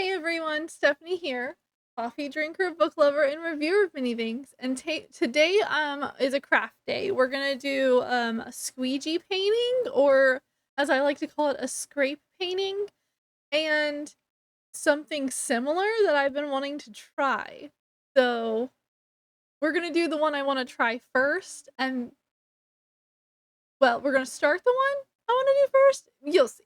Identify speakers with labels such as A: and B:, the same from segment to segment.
A: Hey everyone, Stephanie here, coffee drinker, book lover, and reviewer of many things. And today is a craft day. We're gonna do a squeegee painting, or as I like to call it, a scrape painting, and something similar that I've been wanting to try. So we're gonna do the one I want to try first, and well, we're gonna start the one I want to do first. You'll see.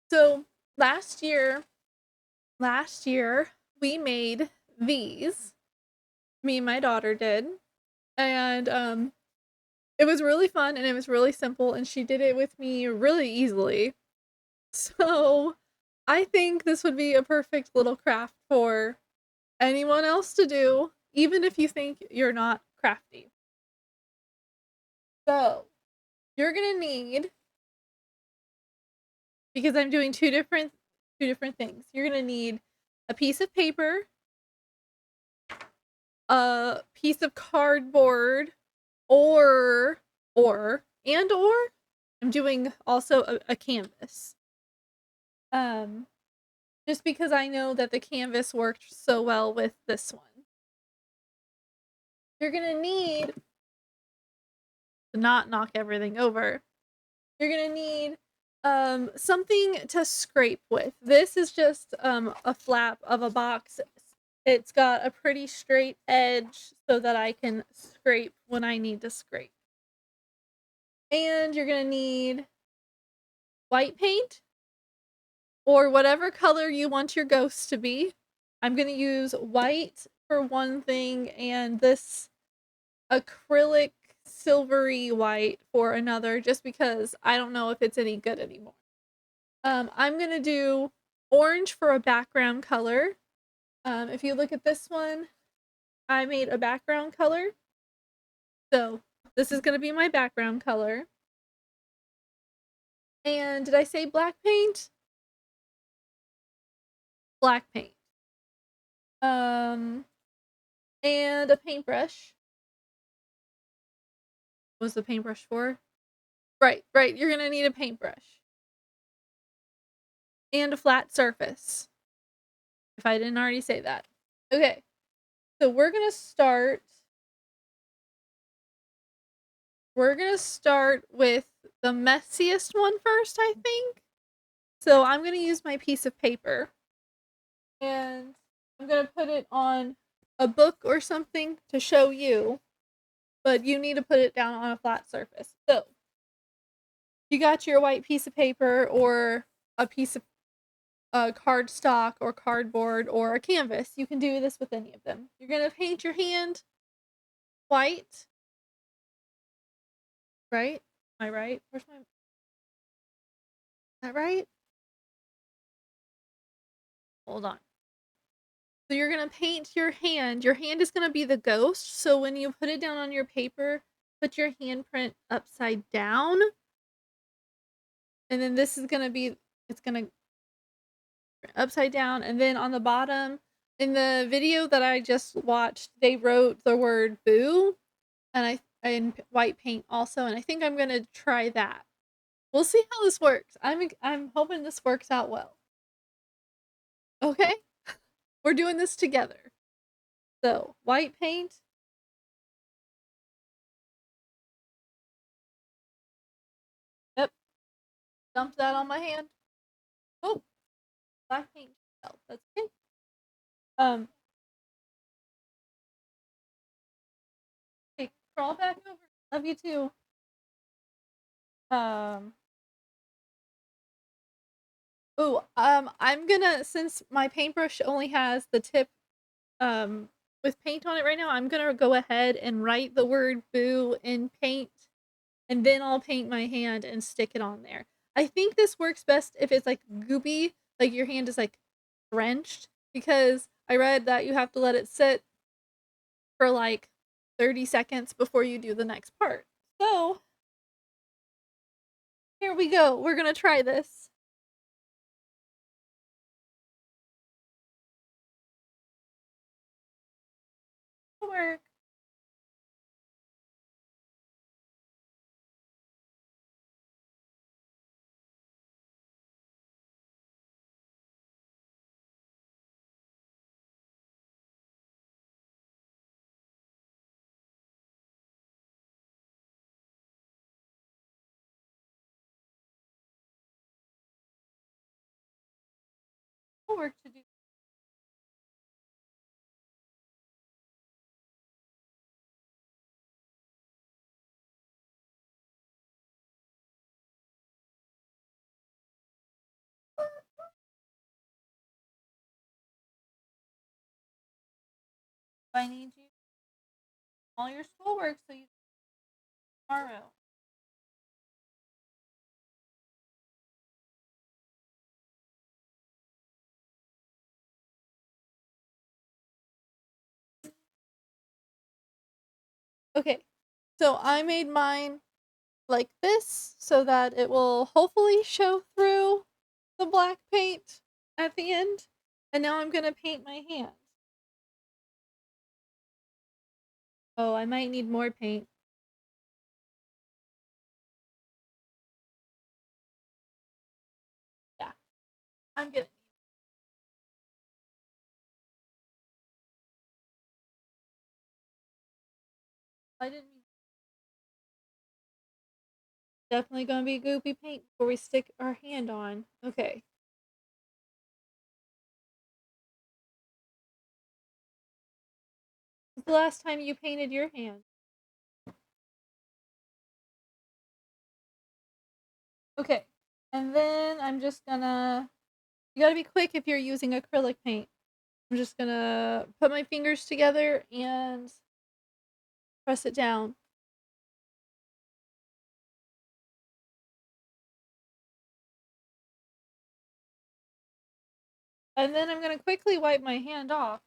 A: So last year we made these. Me and my daughter did. And it was really fun and it was really simple and she did it with me really easily. So, I think this would be a perfect little craft for anyone else to do, even if you think you're not crafty. So, you're going to need, because I'm doing two different things. You're going to need a piece of paper, a piece of cardboard, or or I'm doing also a canvas. Um just because I know that the canvas worked so well with this one. You're going to need to not knock everything over. You're going to need something to scrape with. This is just a flap of a box. It's got a pretty straight edge so that I can scrape when I need to scrape. And you're going to need white paint or whatever color you want your ghost to be. I'm going to use white for one thing and this acrylic silvery white for another, just because I don't know if it's any good anymore. I'm going to do orange for a background color. If you look at this one, I made a background color. So this is going to be my background color. And did I say black paint? Black paint. Um, and a paintbrush. What was the paintbrush for? Right. You're gonna need a paintbrush. And a flat surface. If I didn't already say that. Okay. So we're gonna start with the messiest one first, I think. So I'm gonna use my piece of paper. And I'm gonna put it on a book or something to show you. But you need to put it down on a flat surface. So you got your white piece of paper or a piece of cardstock or cardboard or a canvas. You can do this with any of them. You're going to paint your hand white, right? Am I right? Is that right? Hold on. So you're going to paint your hand. Your hand is going to be the ghost. So when you put it down on your paper, put your handprint upside down. And then this is going to be, it's going to upside down. And then on the bottom, in the video that I just watched, they wrote the word boo and I in white paint also, and I think I'm gonna try that. We'll see how this works. I'm hoping this works out well. Okay, we're doing this together. So white paint. Yep, dump that on my hand. Oh, black paint. That's okay. Um, hey, crawl back over. Love you too. Um. I'm gonna, since my paintbrush only has the tip with paint on it right now, I'm gonna go ahead and write the word boo in paint, and then I'll paint my hand and stick it on there. I think this works best if it's like goopy, like your hand is like drenched, because I read that you have to let it sit for like 30 seconds before you do the next part. So, here we go. We're gonna try this. Work. work to do. I need you all your schoolwork so you tomorrow. Okay, so I made mine like this so that it will hopefully show through the black paint at the end. And now I'm gonna paint my hand. Oh, I might need more paint. Yeah, I'm gonna. I didn't mean. Definitely gonna be goopy paint before we stick our hand on. Okay. When's the last time you painted your hand? Okay. And then I'm just gonna. You gotta be quick if you're using acrylic paint. I'm just gonna put my fingers together and press it down. And then I'm gonna quickly wipe my hand off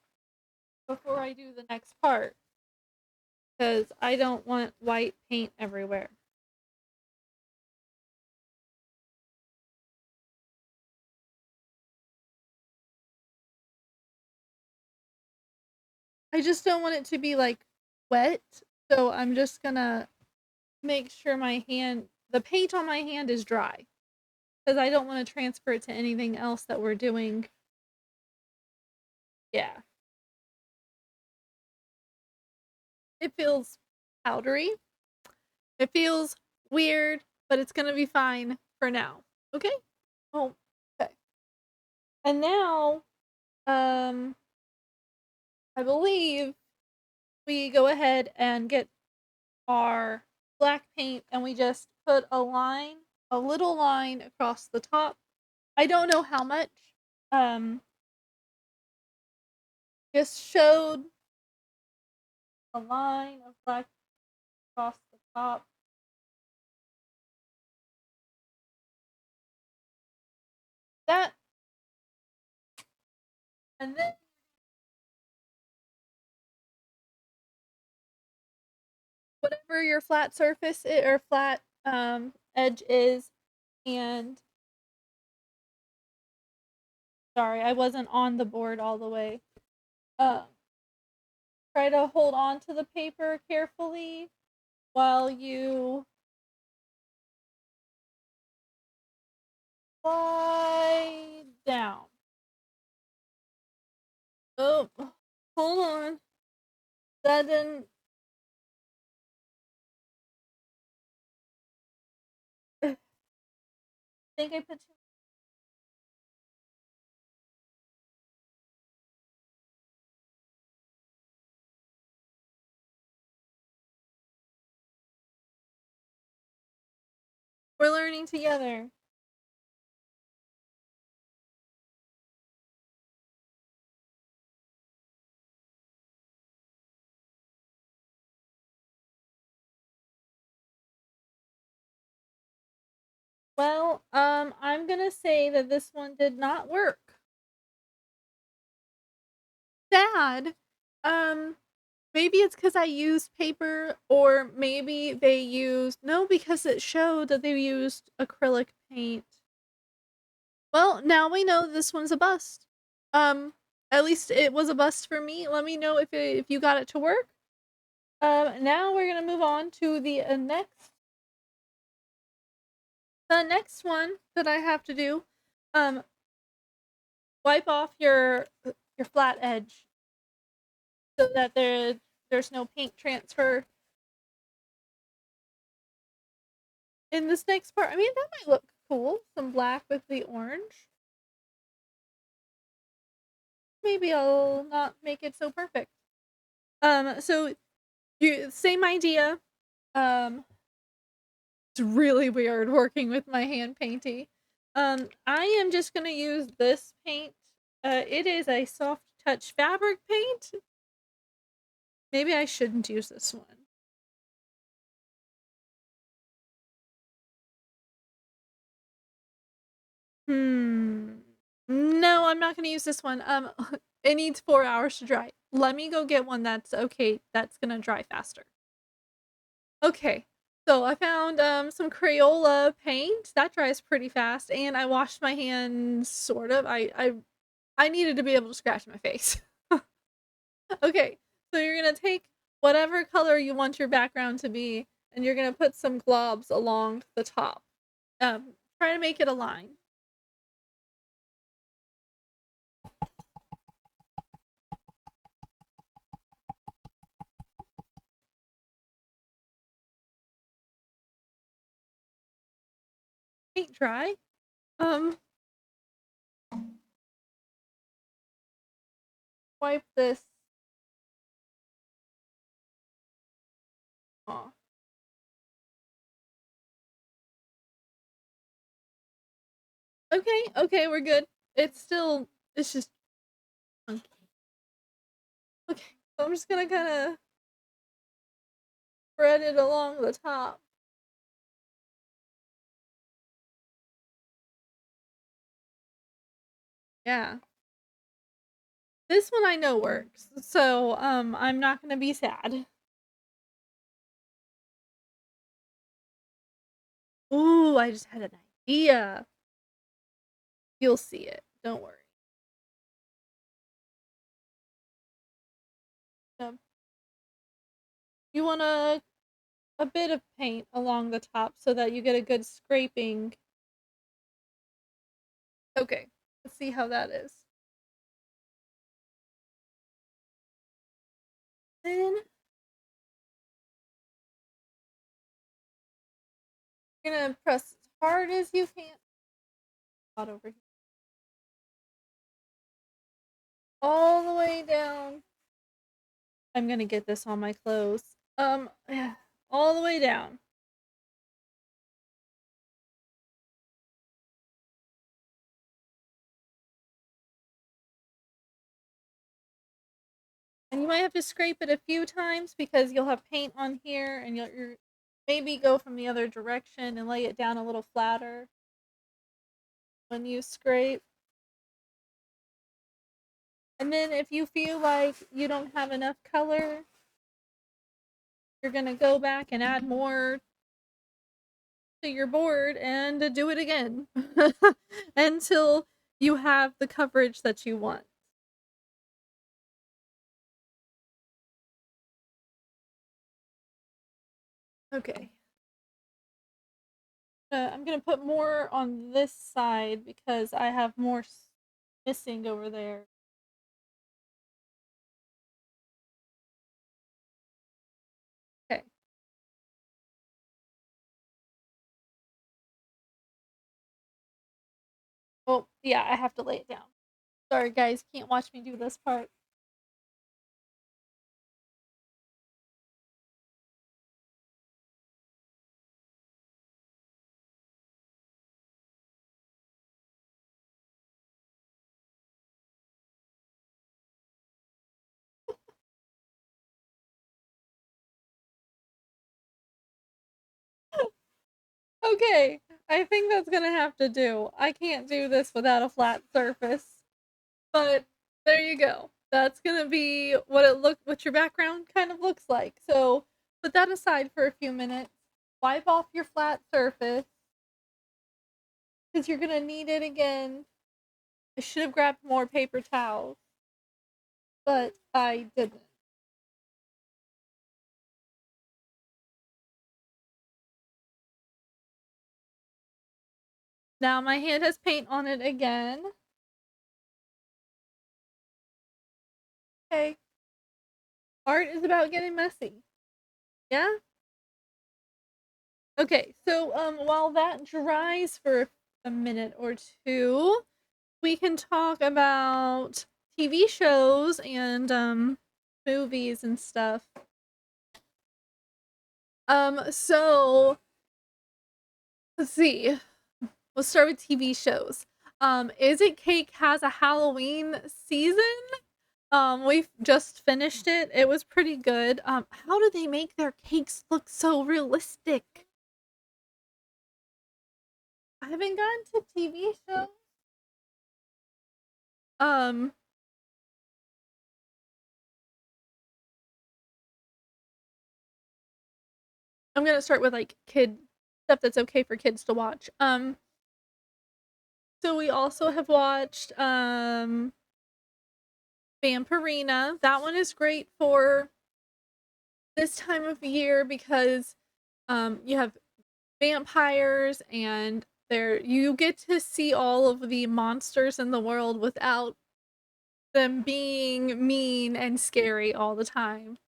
A: before I do the next part. Because I don't want white paint everywhere. I just don't want it to be like wet. So I'm just gonna make sure my hand, the paint on my hand is dry. Because I don't want to transfer it to anything else that we're doing. Yeah. It feels powdery. It feels weird, but it's gonna be fine for now. Okay? Oh, okay. And now, I believe we go ahead and get our black paint and we just put a line, a little line across the top. I don't know how much. Um, just showed a line of black across the top. That, and then whatever your flat surface or flat edge is, and sorry, I wasn't on the board all the way. Try to hold on to the paper carefully while you slide down. Oh, hold on. That didn't. I think I put too. We're learning together. Well, I'm gonna say that this one did not work. Sad. Um, maybe it's because I used paper, or maybe they used no, because it showed that they used acrylic paint. Well, now we know this one's a bust. Um, at least it was a bust for me. Let me know if you got it to work. Now we're gonna move on to the next. The next one that I have to do. Um, wipe off your flat edge so that there's no paint transfer in this next part. I mean, that might look cool. Some black with the orange. maybe I'll not make it so perfect. So same idea. It's really weird working with my hand painty. I am just gonna use this paint. It is a soft touch fabric paint. Maybe I shouldn't use this one. No, I'm not gonna use this one. It needs 4 hours to dry. Let me go get one that's okay, that's gonna dry faster. Okay, so I found, some Crayola paint, that dries pretty fast, and I washed my hands, sort of. I needed to be able to scratch my face. Okay, so you're gonna take whatever color you want your background to be, and you're gonna put some globs along the top. Try to make it a line. Paint dry. Um, Wipe this off. Okay, okay, we're good. It's just funky. Okay, so I'm just gonna kinda spread it along the top. Yeah. This one I know works, so, I'm not gonna be sad. Ooh, I just had an idea. You'll see it, don't worry. Um, you want a bit of paint along the top so that you get a good scraping. Okay, let's see how that is. Then you're gonna press as hard as you can. Not over here. All the way down. I'm gonna get this on my clothes. Yeah, all the way down. And you might have to scrape it a few times because you'll have paint on here and you're maybe go from the other direction and lay it down a little flatter when you scrape. And then if you feel like you don't have enough color, you're gonna go back and add more to your board and do it again until you have the coverage that you want. Okay. I'm gonna put more on this side because I have more missing over there. Okay. Well, yeah, I have to lay it down. Sorry, guys, can't watch me do this part. Okay, I think that's gonna have to do. I can't do this without a flat surface. But there you go. That's gonna be what your background kind of looks like. So put that aside for a few minutes. Wipe off your flat surface because you're gonna need it again. I should have grabbed more paper towels, but I didn't. Now my hand has paint on it again. Okay. Art is about getting messy. Yeah? Okay, so while that dries for a minute or two, we can talk about TV shows and movies and stuff. So let's see. We'll start with TV shows. Is It Cake has a Halloween season. We've just finished it. It was pretty good. How do they make their cakes look so realistic? I haven't gotten to TV shows. Um, I'm gonna start with like kid stuff that's okay for kids to watch. So we also have watched Vampirina. That one is great for this time of year because you have vampires and you get to see all of the monsters in the world without them being mean and scary all the time.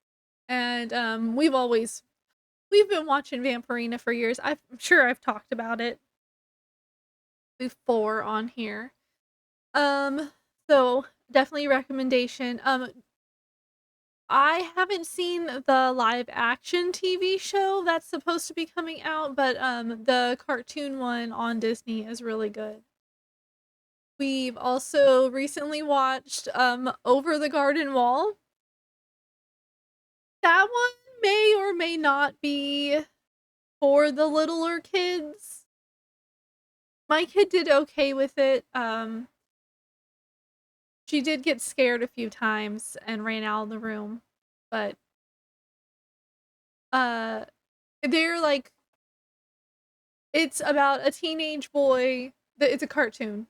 A: And we've been watching Vampirina for years. I'm sure I've talked about it before on here. So definitely recommendation. I haven't seen the live action TV show that's supposed to be coming out, but the cartoon one on Disney is really good. We've also recently watched Over the Garden Wall. That one may or may not be for the littler kids. My kid did okay with it. She did get scared a few times and ran out of the room, but uh they're like it's about a teenage boy. It's a cartoon.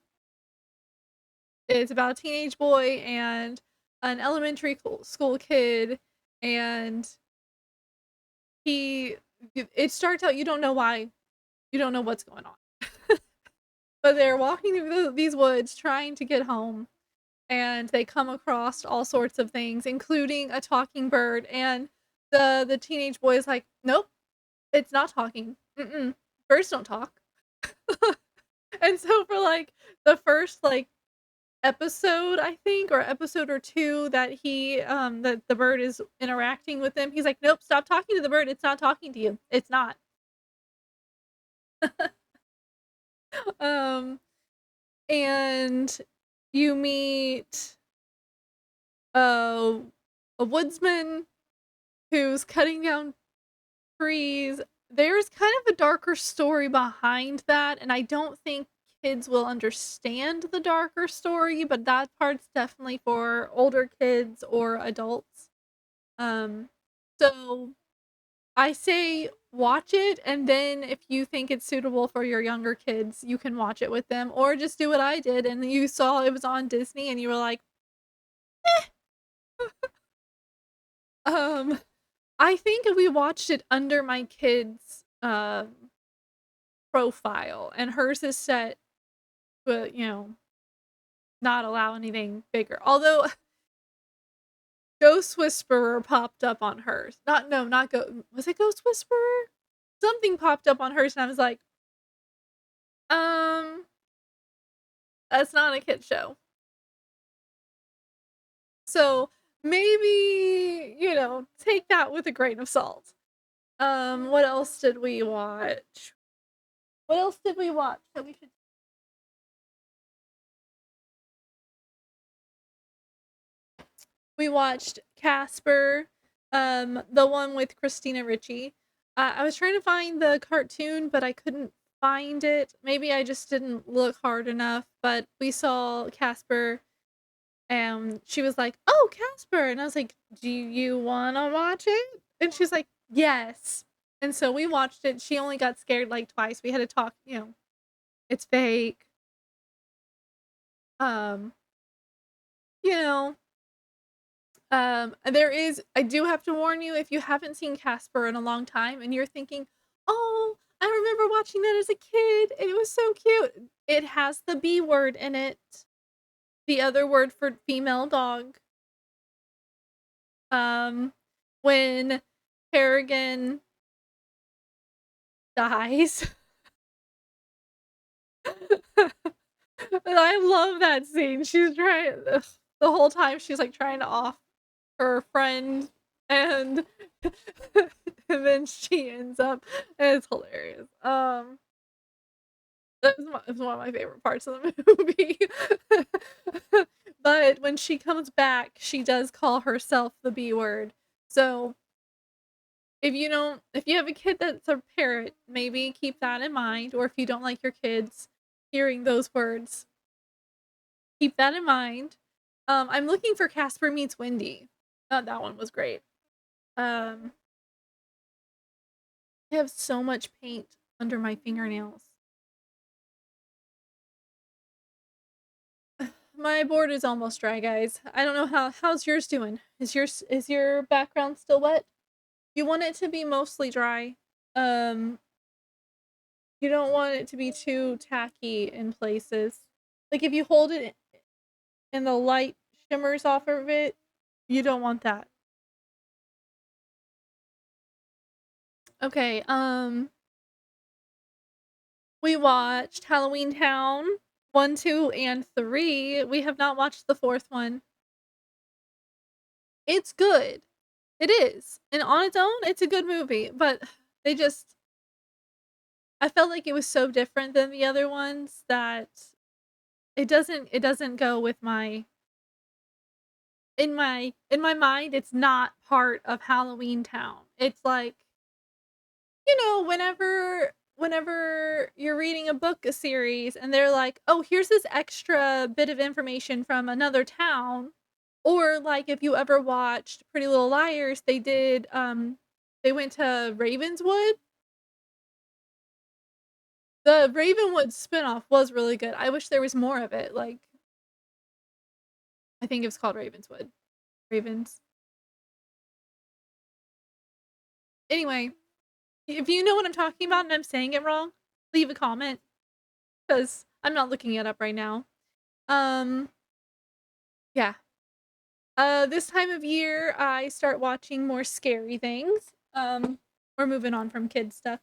A: It's about a teenage boy and an elementary school kid, and he it starts out you don't know why, you don't know what's going on. But they're walking through these woods trying to get home, and they come across all sorts of things, including a talking bird, and the teenage boy is like, "Nope, it's not talking. Mm-mm. Birds don't talk." And so for like the first like episode, I think, or episode or two that that the bird is interacting with him, he's like, "Nope, stop talking to the bird. It's not talking to you. It's not." Um and you meet uh, a woodsman who's cutting down trees. There's kind of a darker story behind that, and I don't think kids will understand the darker story, but that part's definitely for older kids or adults. Um, so I say watch it, and then if you think it's suitable for your younger kids, you can watch it with them, or just do what I did and you saw it was on Disney and you were like, um, I think we watched it under my kid's profile, and hers is set, but not allow anything bigger. Although Ghost Whisperer popped up on hers. Not no, not go. Was it Ghost Whisperer? Something popped up on hers, and I was like, um, that's not a kid show. So maybe take that with a grain of salt. What else did we watch? What else did we watch that we should? We watched Casper, the one with Christina Ricci. I was trying to find the cartoon, but I couldn't find it. Maybe I just didn't look hard enough, but we saw Casper and she was like, "Oh, Casper." And I was like, "Do you want to watch it?" And she's like, "Yes." And so we watched it. She only got scared like twice. We had to talk, it's fake. Um, you know, I do have to warn you if you haven't seen Casper in a long time and you're thinking, "Oh, I remember watching that as a kid. It was so cute." It has the B word in it. The other word for female dog. Um, when Harrigan dies. And I love that scene. She's trying. Ugh, the whole time she's like trying to off her friend and and then she ends up and it's hilarious. It's one of my favorite parts of the movie. But when she comes back, she does call herself the B word. So if you have a kid that's a parrot, maybe keep that in mind, or if you don't like your kids hearing those words, keep that in mind. I'm looking for Casper Meets Wendy. Thought that one was great. Um, I have so much paint under my fingernails. My board is almost dry, guys. I don't know how's yours doing? Is your background still wet? You want it to be mostly dry. Um, you don't want it to be too tacky in places. Like if you hold it and the light shimmers off of it, you don't want that. Okay, we watched Halloween Town 1, 2, and 3. We have not watched the 4th one. It's good. It is. And on its own, it's a good movie, but they just I felt like it was so different than the other ones that it doesn't go with my in my mind, it's not part of Halloween Town. It's like, whenever you're reading a book a series and they're like, "Oh, here's this extra bit of information from another town." Or like if you ever watched Pretty Little Liars, they went to Ravenswood. The Ravenwood spinoff was really good. I wish there was more of it. Like I think it was called Ravenswood. Ravens. Anyway, if you know what I'm talking about and I'm saying it wrong, leave a comment because I'm not looking it up right now. Um, yeah. This time of year, I start watching more scary things. We're moving on from kid stuff.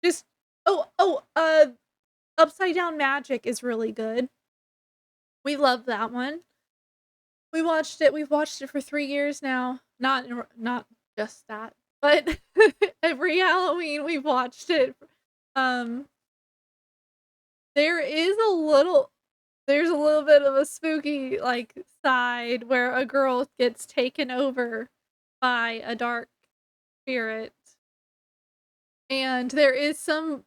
A: Just Upside Down Magic is really good. We love that one. We watched it. We've watched it for 3 years now. Not just that, but every Halloween we've watched it. Um, there is a little there's a little bit of a spooky, like, side where a girl gets taken over by a dark spirit, and there is some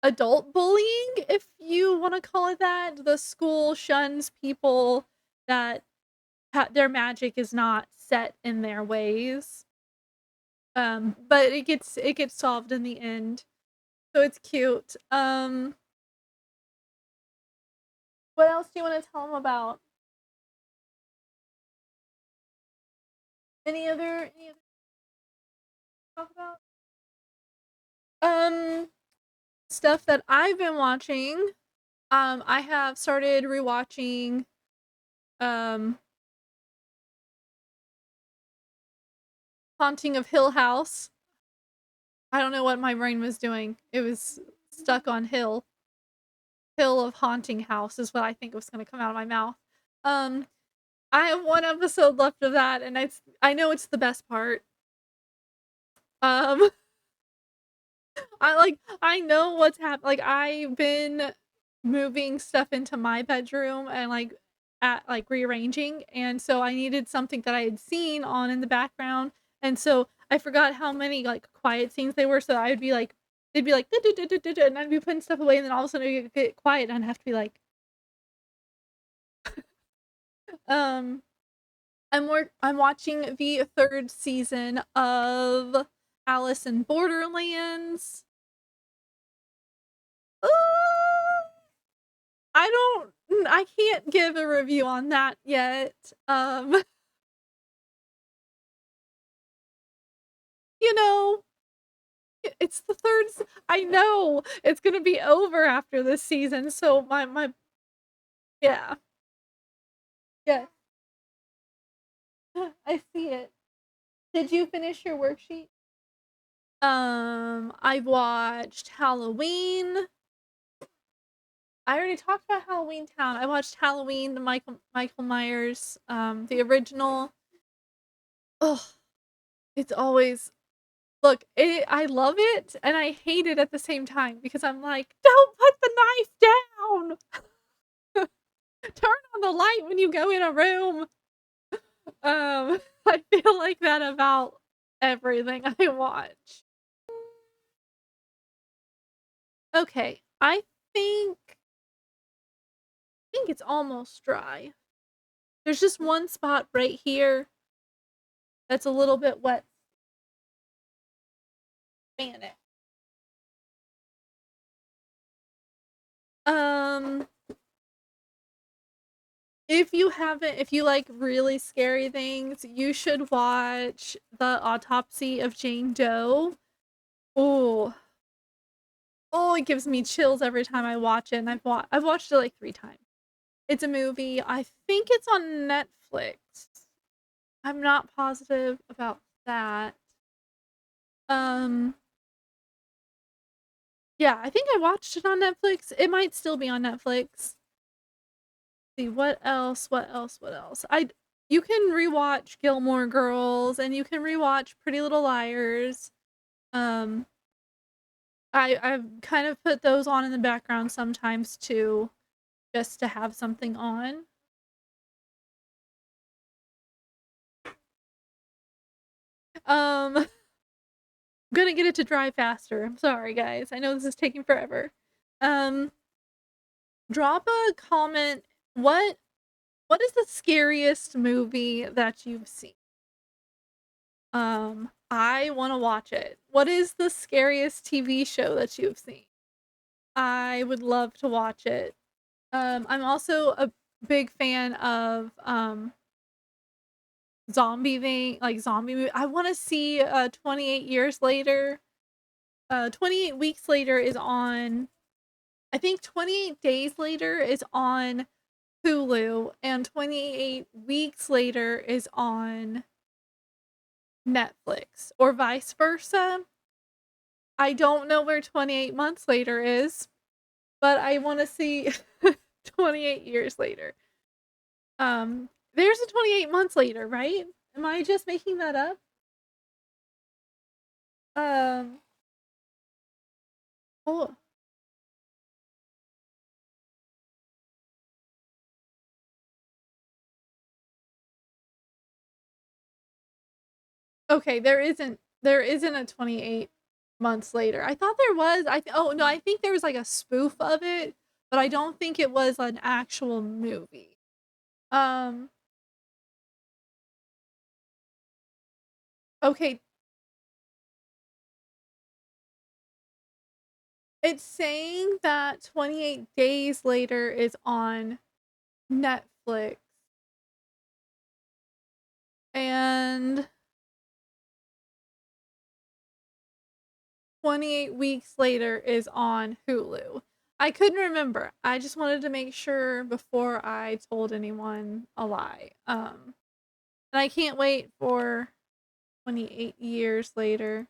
A: adult bullying, if you wanna call it that. The school shuns people that their magic is not set in their ways, but it gets solved in the end, so it's cute. What else do you wanna tell them about? Any other talk about? Um, Stuff that I've been watching, I have started rewatching, um, Haunting of Hill House. I don't know what my brain was doing. It was stuck on Hill. Hill of Haunting House is what I think was gonna come out of my mouth. Um, I have 1 episode left of that, and I know it's the best part. Um, I know what's like, I've been moving stuff into my bedroom and, rearranging, and so I needed something that I had seen on in the background, and so I forgot how many, like, quiet scenes they were, so I would be like they'd be like, "Du du du du du du," and I'd be putting stuff away, and then all of a sudden it would get quiet, and I'd have to be like, um, I'm watching the 3rd season of Alice in Borderlands. Uh, I can't give a review on that yet. You know, it's the 3rd I know, it's gonna be over after this season, so my yeah, yeah, I see it. Did you finish your worksheet? I've watched Halloween. I already talked about Halloween Town. I watched Halloween, the Michael Myers, the original. Oh, it's always I love it and I hate it at the same time because I'm like, "Don't put the knife down! Turn on the light when you go in a room." I feel like that about everything I watch. Okay, I think it's almost dry. There's just one spot right here that's a little bit wet. Fan it. Um, if you like really scary things, you should watch The Autopsy of Jane Doe. Oh, oh, it gives me chills every time I watch it, and I've watched it like 3 times. It's a movie. I think it's on Netflix. I'm not positive about that. Um, yeah, I think I watched it on Netflix. It might still be on Netflix. See what else? What else? What else? You can rewatch Gilmore Girls and you can rewatch Pretty Little Liars. Um, I've kind of put those on in the background sometimes too, just to have something on. I'm gonna get it to dry faster. I'm sorry, guys. I know this is taking forever. Um, Drop a comment. What is the scariest movie that you've seen? I want to watch it. What is the scariest TV show that you've seen? I would love to watch it. I'm also a big fan of zombie thing, like zombie movie. I want to see 28 years later. 28 weeks later is on. I think 28 days later is on Hulu, and 28 weeks later is on Netflix, or vice versa. I don't know where 28 months later is, but I want to see 28 years later. There's a 28 months later, right? Am I just making that up? Um, oh, okay, there isn't a 28 months later. I thought there was. Oh no, I think there was like a spoof of it, but I don't think it was an actual movie. Um, okay, it's saying that 28 days later is on Netflix and 28 weeks later is on Hulu. I couldn't remember. I just wanted to make sure before I told anyone a lie. And I can't wait for 28 years later.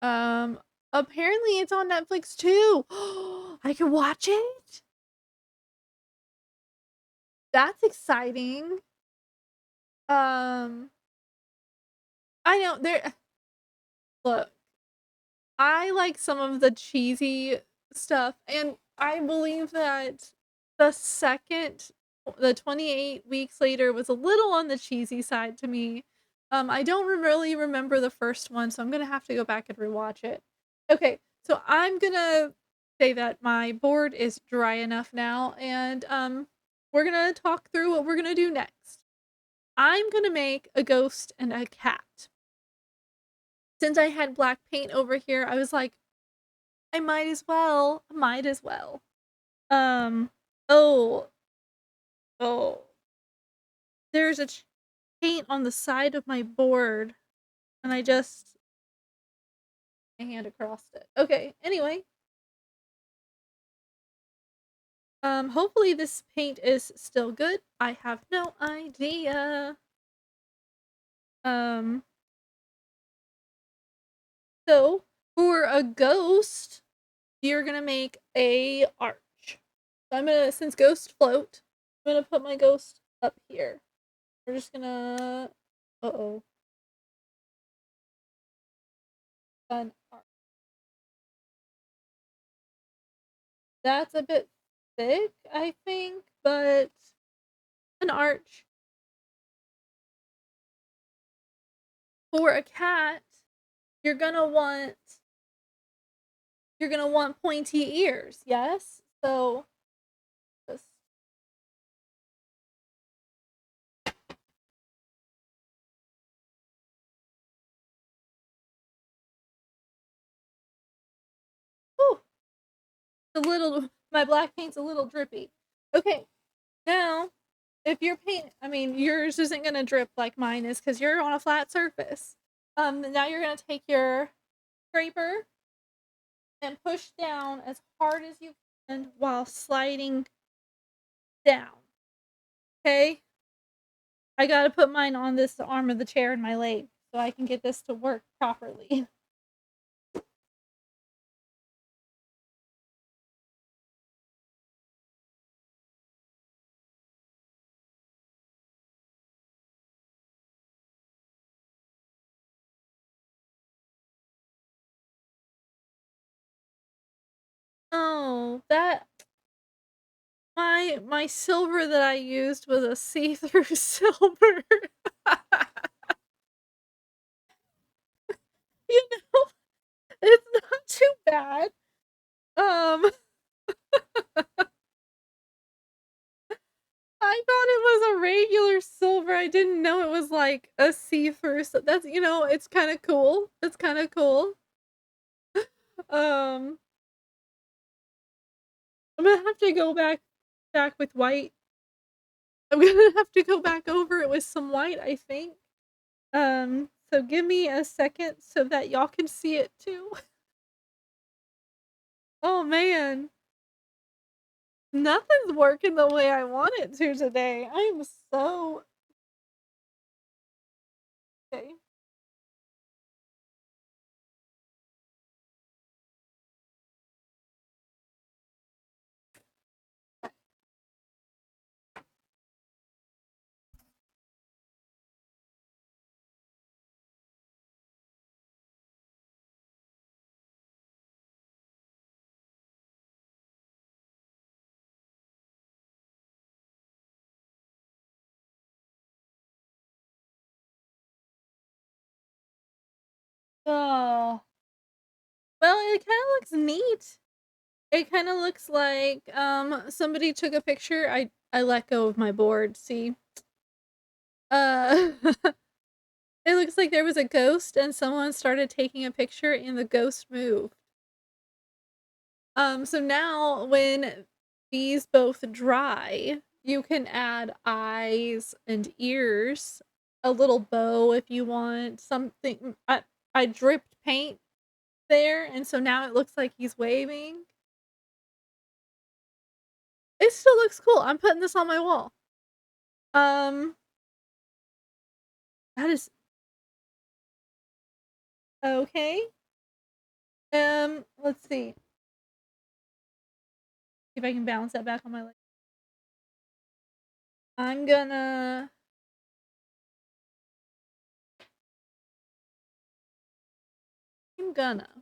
A: Um, Apparently it's on Netflix too. I can watch it. That's exciting. Um, I know there. Look, I like some of the cheesy stuff, and I believe that the second the 28 weeks later was a little on the cheesy side to me. I don't really remember the first one, so I'm gonna have to go back and rewatch it. Okay, so I'm gonna say that my board is dry enough now, and we're gonna talk through what we're gonna do next. I'm gonna make a ghost and a cat. Since I had black paint over here, I was like, I might as well. Might as well. Um. Oh. Oh. There's a paint on the side of my board, and I just my hand across it. Okay. Anyway. Hopefully this paint is still good. I have no idea. Um. So for a ghost, you're gonna make a arch. So I'm gonna, since ghosts float, I'm gonna put my ghost up here. We're just gonna, uh-oh. An arch. That's a bit thick, I think, but an arch. For a cat, you're gonna want pointy ears, yes? So just whew, a little, my black paint's a little drippy. Okay, now if your paint, I mean, yours isn't gonna drip like mine is because you're on a flat surface. Now you're gonna take your scraper and push down as hard as you can while sliding down. Okay? I gotta put mine on this arm of the chair and my leg so I can get this to work properly. Oh, that my silver that I used was a see-through silver. You know, it's not too bad. Um, I thought it was a regular silver. I didn't know it was like a see-through. So that's, it's kind of cool. It's kind of cool. Um, I'm gonna have to go back with white. I'm gonna have to go back over it with some white, I think. So give me a second so that y'all can see it too. Oh man, nothing's working the way I want it to today. I am so okay. Oh, well, it kind of looks neat. It kind of looks like somebody took a picture. I let go of my board. See, uh, it looks like there was a ghost and someone started taking a picture and the ghost moved. So now when these both dry, you can add eyes and ears, a little bow if you want, something. I dripped paint there, and so now it looks like he's waving. It still looks cool. I'm putting this on my wall. Um, that is okay. Let's see. If I can balance that back on my leg. I'm gonna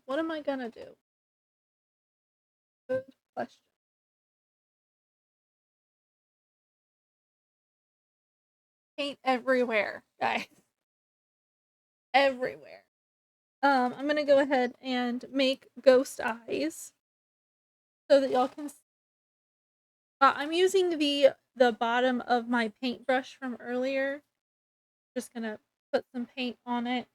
A: what am I gonna do? Good question. Paint everywhere, guys. Everywhere. I'm gonna go ahead and make ghost eyes so that y'all can. I'm using the bottom of my paintbrush from earlier. Just gonna put some paint on it.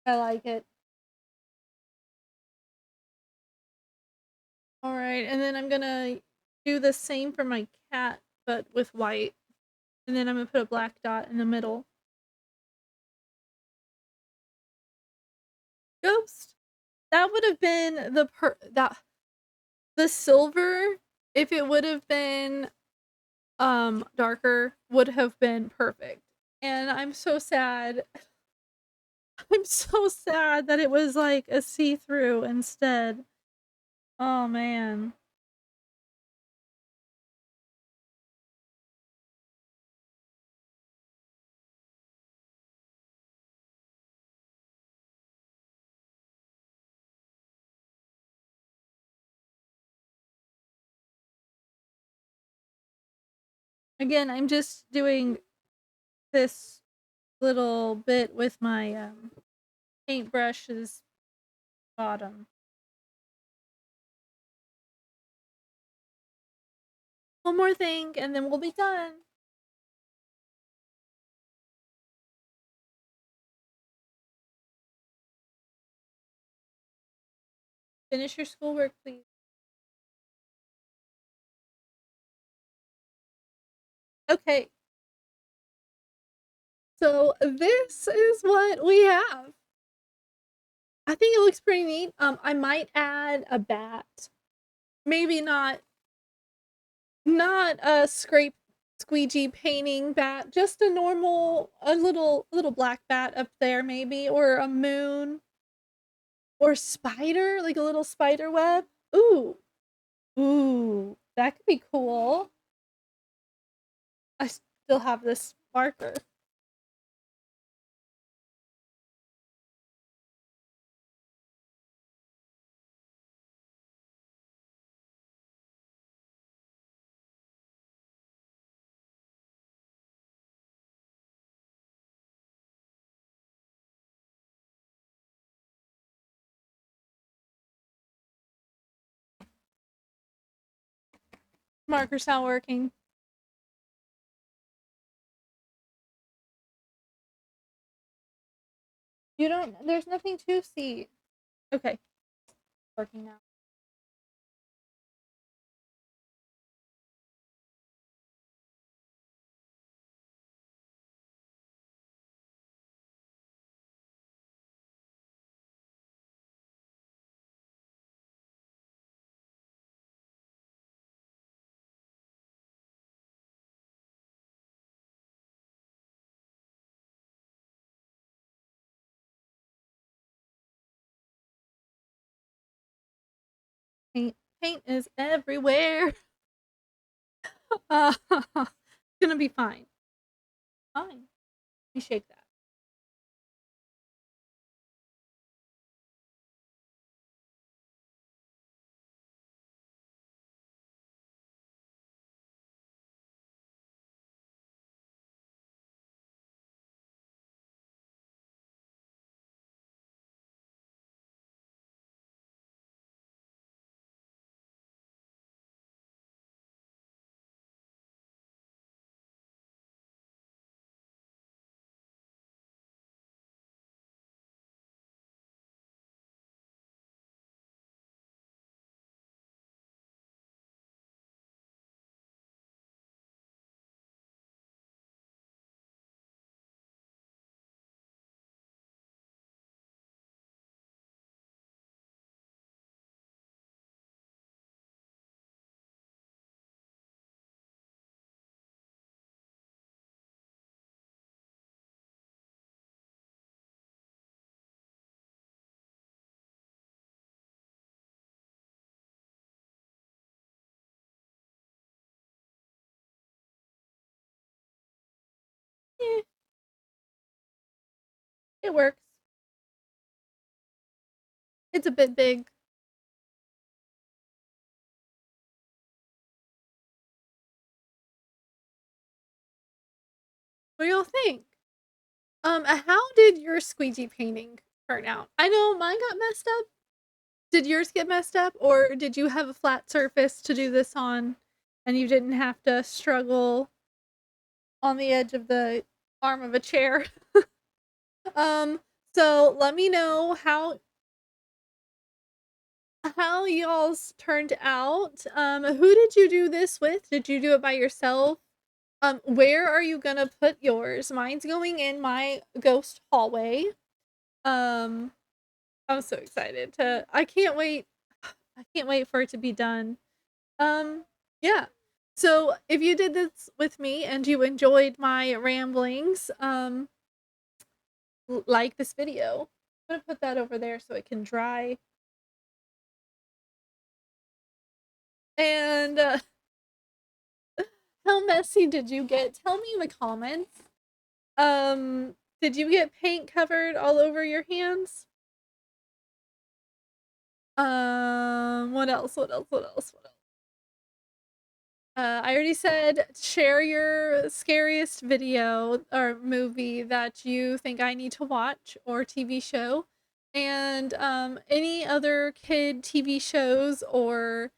A: I like it. All right, and then I'm gonna do the same for my cat, but with white. And then I'm gonna put a black dot in the middle. Ghost. That would have been the silver, if it would have been darker, would have been perfect. And I'm so sad. I'm so sad that it was like a see-through instead. Oh man. Again, I'm just doing this little bit with my paintbrush's bottom. One more thing and then we'll be done. Finish your schoolwork, please. Okay. So this is what we have. I think it looks pretty neat. I might add a bat. Maybe not a scrape squeegee painting bat, just a little black bat up there maybe, or a moon, or spider, like a little spider web. Ooh. Ooh, that could be cool. I still have this marker. Marker's not working. There's nothing to see. Okay. Working now. Paint is everywhere. It's gonna be fine. Fine. Let me shake that. Eh, it works. It's a bit big. What do y'all think? How did your squeegee painting turn out? I know mine got messed up. Did yours get messed up, or did you have a flat surface to do this on and you didn't have to struggle on the edge of the arm of a chair? um, so let me know how y'all's turned out. Who did you do this with? Did you do it by yourself? Where are you gonna put yours? Mine's going in my ghost hallway. Um, I'm so excited to I can't wait. I can't wait for it to be done. Yeah. So if you did this with me and you enjoyed my ramblings, like this video. I'm gonna put that over there so it can dry. And how messy did you get? Tell me in the comments. Did you get paint covered all over your hands? What else? What else? What else? What else? I already said share your scariest video or movie that you think I need to watch or TV show. And any other kid TV shows or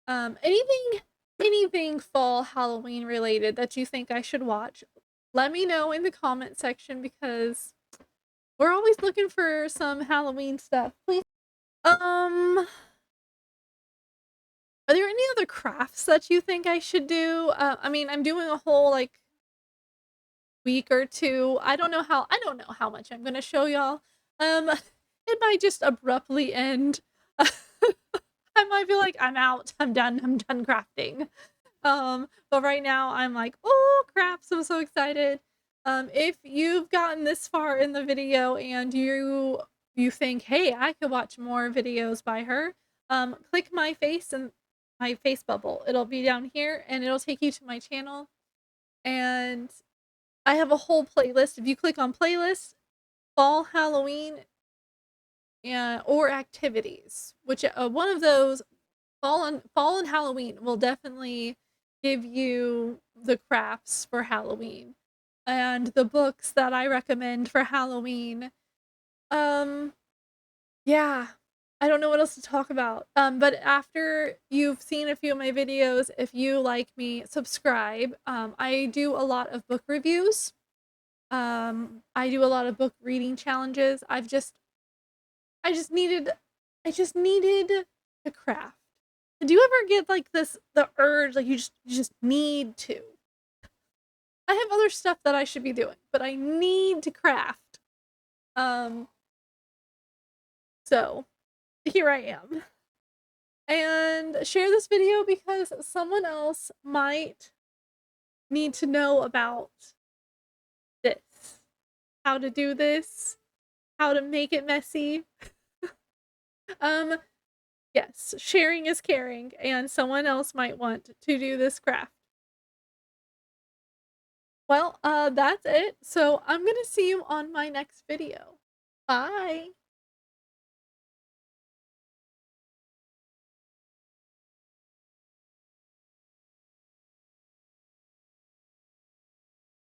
A: anything fall Halloween related that you think I should watch. Let me know in the comment section because we're always looking for some Halloween stuff. Please. Are there any other crafts that you think I should do? I mean, I'm doing a whole like week or two. I don't know how much I'm gonna show y'all. It might just abruptly end. I might be like, I'm out. I'm done crafting. But right now I'm like, oh craps, I'm so excited. If you've gotten this far in the video and you think, hey, I could watch more videos by her, click my face and my face bubble. It'll be down here and it'll take you to my channel. And I have a whole playlist. If you click on playlist, fall Halloween or activities, which one of those fall and Halloween will definitely give you the crafts for Halloween and the books that I recommend for Halloween. Yeah, I don't know what else to talk about. But after you've seen a few of my videos, if you like me, subscribe. I do a lot of book reviews. I do a lot of book reading challenges. I just needed to craft. Do you ever get like the urge, like you just need to? I have other stuff that I should be doing, but I need to craft. So here I am. And share this video because someone else might need to know about this. How to do this, how to make it messy. Yes, sharing is caring, and someone else might want to do this craft. Well, that's it. So I'm gonna see you on my next video. Bye.